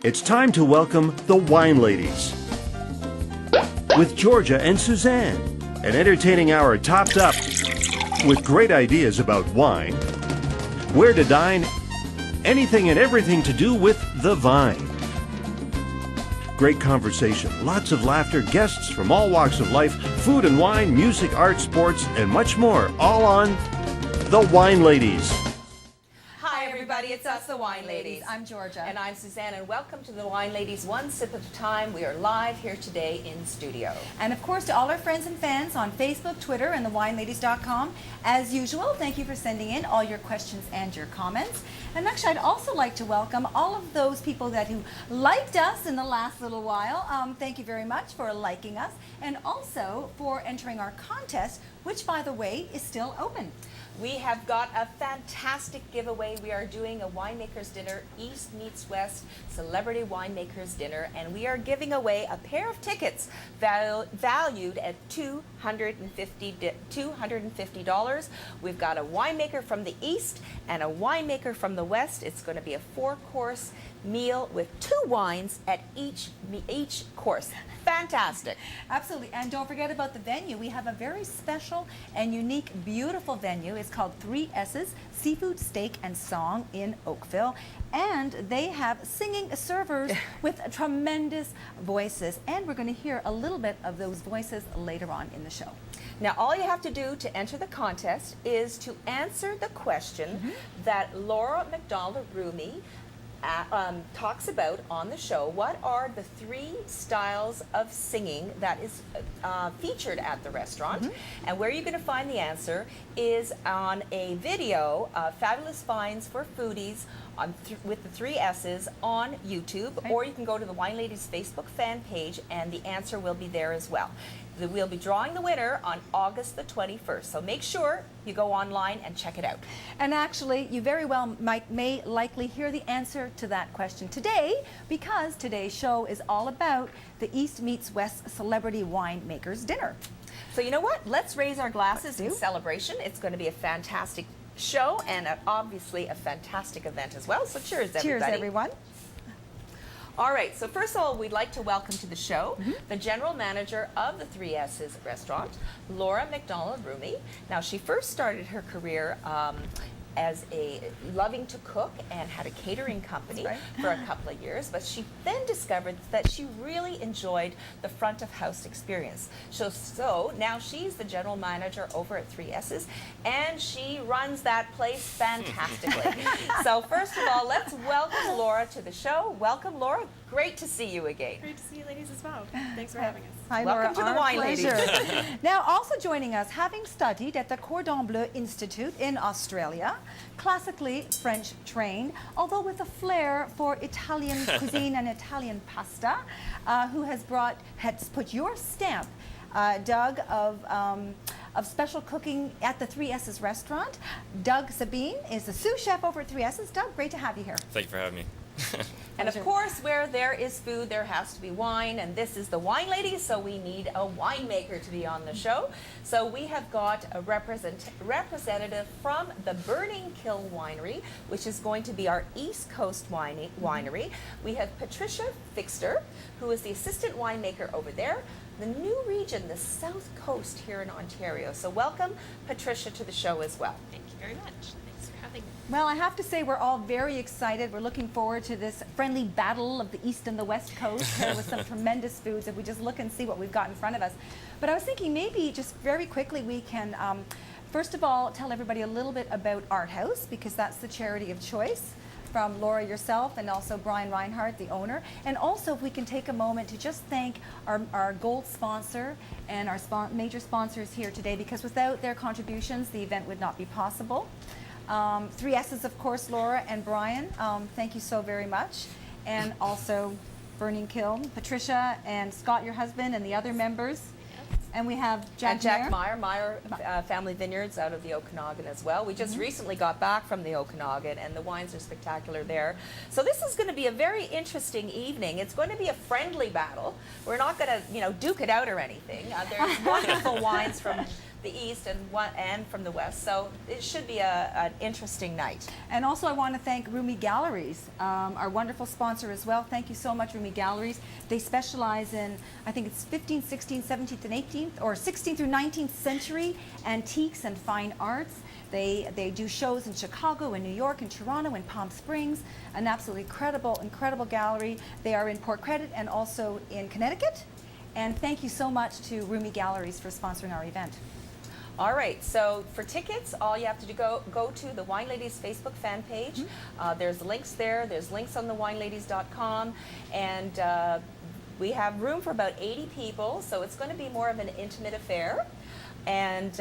It's time to welcome the Wine Ladies with Georgia and Suzanne. An entertaining hour topped up with great ideas about wine, where to dine, anything and everything to do with the vine. Great conversation, lots of laughter, guests from all walks of life, food and wine, music, art, sports, and much more, all on The Wine Ladies. Hi everybody, it's us, the Wine Ladies. I'm Georgia. And I'm Suzanne, and welcome to the Wine Ladies, one sip at a time. We are live here today in studio. And of course, to all our friends and fans on Facebook, Twitter, and thewineladies.com, as usual, thank you for sending in all your questions and your comments. And actually, I'd also like to welcome all of those people who liked us in the last little while. Thank you very much for liking us, and also for entering our contest, which, by the way, is still open. We have got a fantastic giveaway. We are doing a winemaker's dinner, East Meets West Celebrity Winemaker's Dinner, and we are giving away a pair of tickets valued at $250. We've got a winemaker from the East and a winemaker from the West. It's going to be a 4-course meal with 2 wines at each course. Fantastic. Absolutely. And don't forget about the venue. We have a very special and unique, beautiful venue. It's called 3 S's Seafood, Steak, and Song in Oakville. And they have singing servers with tremendous voices. And we're going to hear a little bit of those voices later on in the show. Now, all you have to do to enter the contest is to answer the question that Laura McDonald-Rumi talks about on the show. What are the 3 styles of singing that is featured at the restaurant? And where you're going to find the answer is on a video, Fabulous Finds for Foodies, with the 3 S's on YouTube, or you can go to the Wine Ladies Facebook fan page and the answer will be there as well. We'll be drawing the winner on August the 21st, so make sure you go online and check it out. And actually, you very well may likely hear the answer to that question today, because today's show is all about the East Meets West Celebrity Winemakers Dinner. So you know what? Let's raise our glasses in celebration. It's going to be a fantastic show and obviously a fantastic event as well. So cheers, everybody. Cheers, everyone. All right, so first of all, we'd like to welcome to the show the general manager of the 3 S's restaurant, Laura McDonald-Rumi. Now, she first started her career as loving to cook and had a catering company for a couple of years, but she then discovered that she really enjoyed the front of house experience. So now she's the general manager over at 3 S's, and she runs that place fantastically. So first of all, let's welcome Laura to the show. Welcome, Laura. Great to see you again. Great to see you ladies as well. Thanks for having us. Hi, Welcome Laura. to the Wine pleasure. Ladies. Now, also joining us, having studied at the Cordon Bleu Institute in Australia, classically French trained, although with a flair for Italian cuisine and Italian pasta, who has put your stamp, Doug, of special cooking at the 3 S's restaurant. Doug Sabine is the sous chef over at 3 S's. Doug, great to have you here. Thank you for having me. And of course, where there is food, there has to be wine, and this is the Wine Ladies, so we need a winemaker to be on the show. So we have got a representative from the Burning Kiln Winery, which is going to be our East Coast winery. We have Patricia Fixter, who is the assistant winemaker over there. The new region, the South Coast here in Ontario. So welcome, Patricia, to the show as well. Thank you very much. Thanks for having me. Well, I have to say we're all very excited. We're looking forward to this friendly battle of the East and the West Coast with some tremendous foods if we just look and see what we've got in front of us. But I was thinking maybe just very quickly we can, first of all, tell everybody a little bit about Art House, because that's the charity of choice from Laura, yourself, and also Brian Reinhardt, the owner. And also, if we can take a moment to just thank our gold sponsor and our major sponsors here today, because without their contributions, the event would not be possible. 3 S's, of course, Laura and Brian, thank you so very much. And also Burning Kiln, Patricia and Scott, your husband, and the other members. And we have Jack Meyer Family Vineyards out of the Okanagan as well. We just recently got back from the Okanagan, and the wines are spectacular there. So this is going to be a very interesting evening. It's going to be a friendly battle. We're not going to, duke it out or anything. There's wonderful wines from the east and from the west. So it should be an interesting night. And also I want to thank Rumi Galleries, our wonderful sponsor as well. Thank you so much, Rumi Galleries. They specialize in, I think it's 15th, 16th, 17th, and 18th, or 16th through 19th century antiques and fine arts. They do shows in Chicago, in New York, in Toronto, in Palm Springs. An absolutely incredible gallery. They are in Port Credit and also in Connecticut. And thank you so much to Rumi Galleries for sponsoring our event. All right, so for tickets, all you have to do go to the Wine Ladies Facebook fan page. There's links there. There's links on thewineladies.com, and we have room for about 80 people, so it's going to be more of an intimate affair. And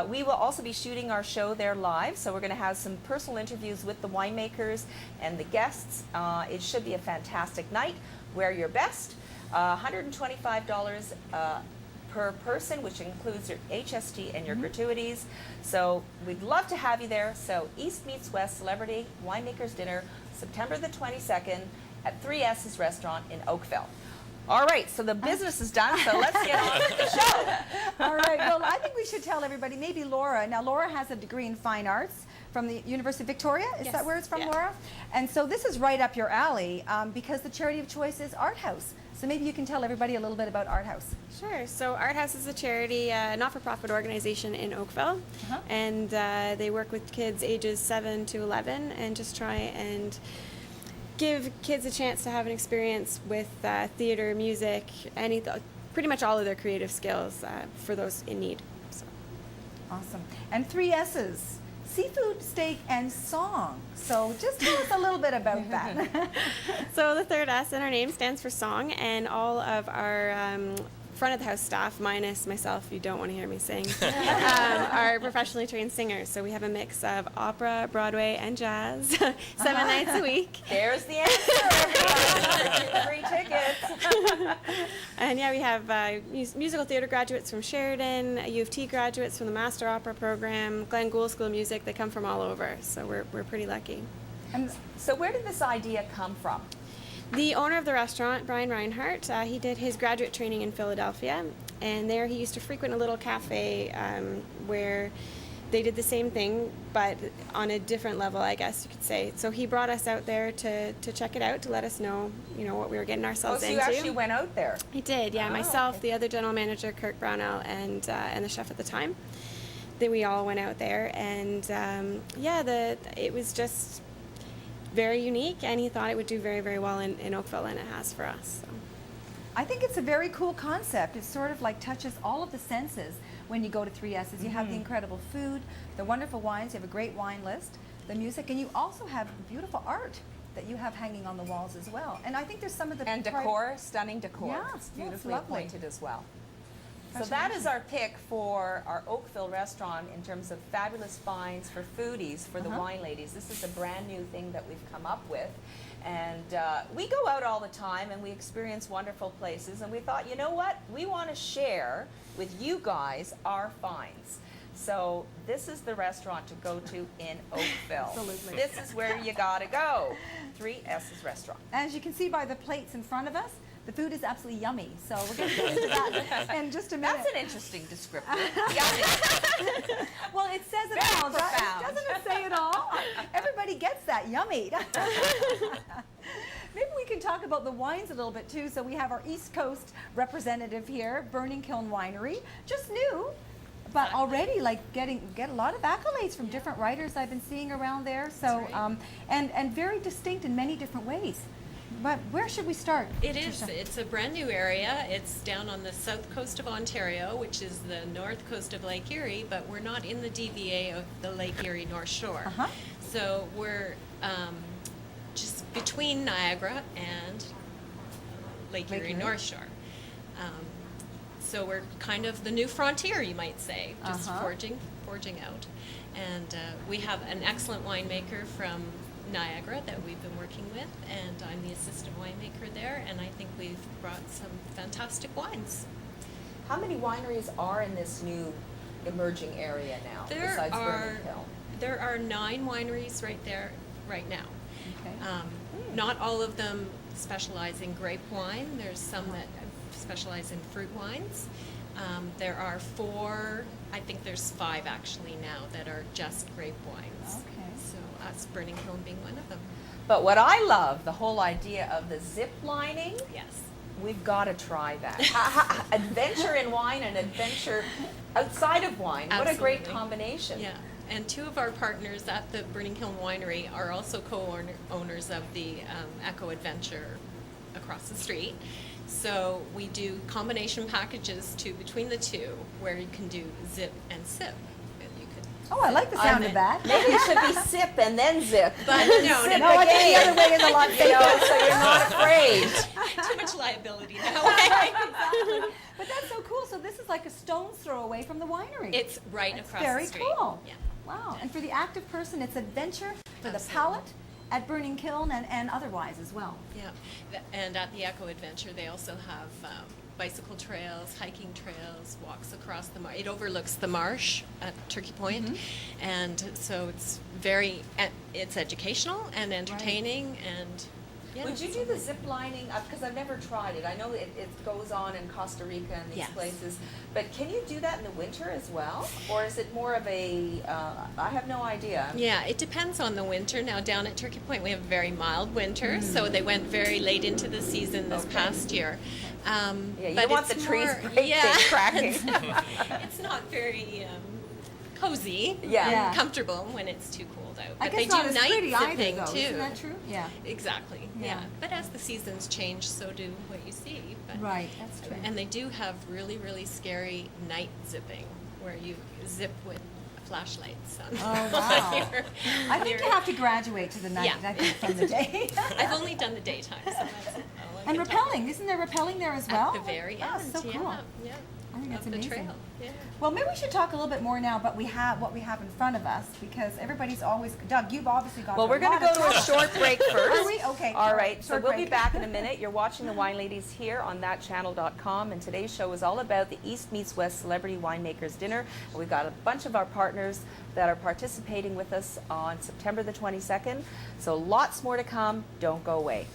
we will also be shooting our show there live, so we're going to have some personal interviews with the winemakers and the guests. It should be a fantastic night. Wear your best. $125 per person, which includes your HST and your gratuities. So we'd love to have you there. So East Meets West Celebrity Winemakers Dinner, September the 22nd at 3S's Restaurant in Oakville. All right, so the business is done, so let's get on with the show. All right, well, I think we should tell everybody, maybe Laura. Now, Laura has a degree in fine arts from the University of Victoria. Is that where it's from, Laura? And so this is right up your alley because the charity of choice is Art House. So maybe you can tell everybody a little bit about Art House. Sure. So Art House is a charity, not-for-profit organization in Oakville, and they work with kids ages 7 to 11 and just try and give kids a chance to have an experience with theater, music, pretty much all of their creative skills for those in need. So. Awesome. And 3S's, seafood, steak, and song. So just tell us a little bit about that. So the third S in our name stands for song, and all of our front of the house staff, minus myself, you don't want to hear me sing, are professionally trained singers. So we have a mix of opera, Broadway, and jazz, 7 nights a week. There's the answer. Free tickets. And yeah, we have musical theater graduates from Sheridan, U of T graduates from the Master Opera program, Glenn Gould School of Music. They come from all over, so we're pretty lucky. And So where did this idea come from? The owner of the restaurant, Brian Reinhardt, he did his graduate training in Philadelphia, and there he used to frequent a little cafe where they did the same thing, but on a different level, I guess you could say. So he brought us out there to check it out, to let us know, what we were getting ourselves So into. you actually went out there. He did, yeah. Oh, Myself, okay. the other general manager, Kirk Brownell, and the chef at the time. Then we all went out there, and it was just very unique, and he thought it would do very, very well in Oakville, and it has for us. So. I think it's a very cool concept. It sort of like touches all of the senses when you go to 3S's. You have the incredible food, the wonderful wines, you have a great wine list, the music, and you also have beautiful art that you have hanging on the walls as well. And I think there's some of the... And decor, stunning decor. Yeah, It's yeah, it's beautifully lovely. appointed as well. So that is our pick for our Oakville restaurant in terms of fabulous finds for foodies for the wine ladies. This is a brand new thing that we've come up with. And we go out all the time and we experience wonderful places. And we thought, you know what? We want to share with you guys our finds. So this is the restaurant to go to in Oakville. Absolutely. This is where you got to go. 3S's Restaurant. As you can see by the plates in front of us, the food is absolutely yummy. So we're going to get into that in just a minute. That's an interesting descriptor. Yummy. Well, it says it Very all. profound. Doesn't it say it all? Everybody gets that. Yummy. Maybe we can talk about the wines a little bit too. So we have our East Coast representative here, Burning Kiln Winery. Just new, but already get a lot of accolades from different writers I've been seeing around there. So and very distinct in many different ways. But where should we start? It is. Patricia? It's a brand new area. It's down on the south coast of Ontario, which is the north coast of Lake Erie, but we're not in the DVA of the Lake Erie North Shore. So we're just between Niagara and Lake Erie North Shore. So we're kind of the new frontier, you might say, just forging out. And we have an excellent winemaker from Niagara that we've been working with, and I'm the assistant winemaker there, and I think we've brought some fantastic wines. How many wineries are in this new emerging area now, besides Burning Hill? There are 9 wineries right there right now. Okay. Not all of them specialize in grape wine. There's some that specialize in fruit wines. There are 4 I think there's 5 actually now that are just grape wines. Okay. So us, Burning Hill being one of them. But what I love, the whole idea of the zip lining, Yes. we've got to try that. Adventure in wine and adventure outside of wine. What a great Absolutely. combination. Yeah, and 2 of our partners at the Burning Hill Winery are also co-owners of the Echo Adventure across the street. So we do combination packages between the 2 where you can do zip and sip. And you can, Oh, I like the sound of that. Maybe it should be sip and then zip. But and then no, zip No, I think the again. other way is a lot You safer. know, so you're not afraid. too much liability that way. Exactly. But that's so cool. So this is like a stone's throw away from the winery. It's right That's across very the street. cool. Yeah. Wow. And for the active person, it's adventure for the Absolutely. palate at Burning Kiln and otherwise as well. Yeah, and at the Echo Adventure, they also have bicycle trails, hiking trails, walks across the marsh. It overlooks the marsh at Turkey Point, Mm-hmm. and so it's it's educational and entertaining, and yeah. Would you do the zip lining? Because I've never tried it. I know it goes on in Costa Rica and these Yes. places. But can you do that in the winter as well? Or is it more of a, I have no idea. Yeah, it depends on the winter. Now down at Turkey Point, we have a very mild winter, so they went very late into the season this Okay. past year. Yeah, you but don't want the it's trees more- breaking, cracking. It's not very cozy, Yeah. Yeah. and comfortable when it's too cold out. I But guess they not do as night pretty either, zipping though. too. Isn't that true? Yeah. Exactly. Yeah. Yeah. But as the seasons change, so do what you see. But, Right. That's true. And they do have really, really scary night zipping, where you zip with flashlights on. Oh, wow. your- I think your- you have to graduate to the night, Yeah. I think, from the day. I've only done the daytime, so that's all I And can tell you. rappelling, isn't there rappelling there as well? At the very Oh, end. so cool. Yeah. Yeah. I think that's of the amazing. trail. Yeah. Well, maybe we should talk a little bit more now about what we have in front of us, because everybody's always, Doug, you've obviously got Well, we're going to go to a short break first. Are we? Okay. All right. So Short we'll be break. back in a minute. You're watching the Wine Ladies here on thatchannel.com, and today's show is all about the East Meets West Celebrity Winemakers Dinner. And we've got a bunch of our partners that are participating with us on September the 22nd. So lots more to come. Don't go away.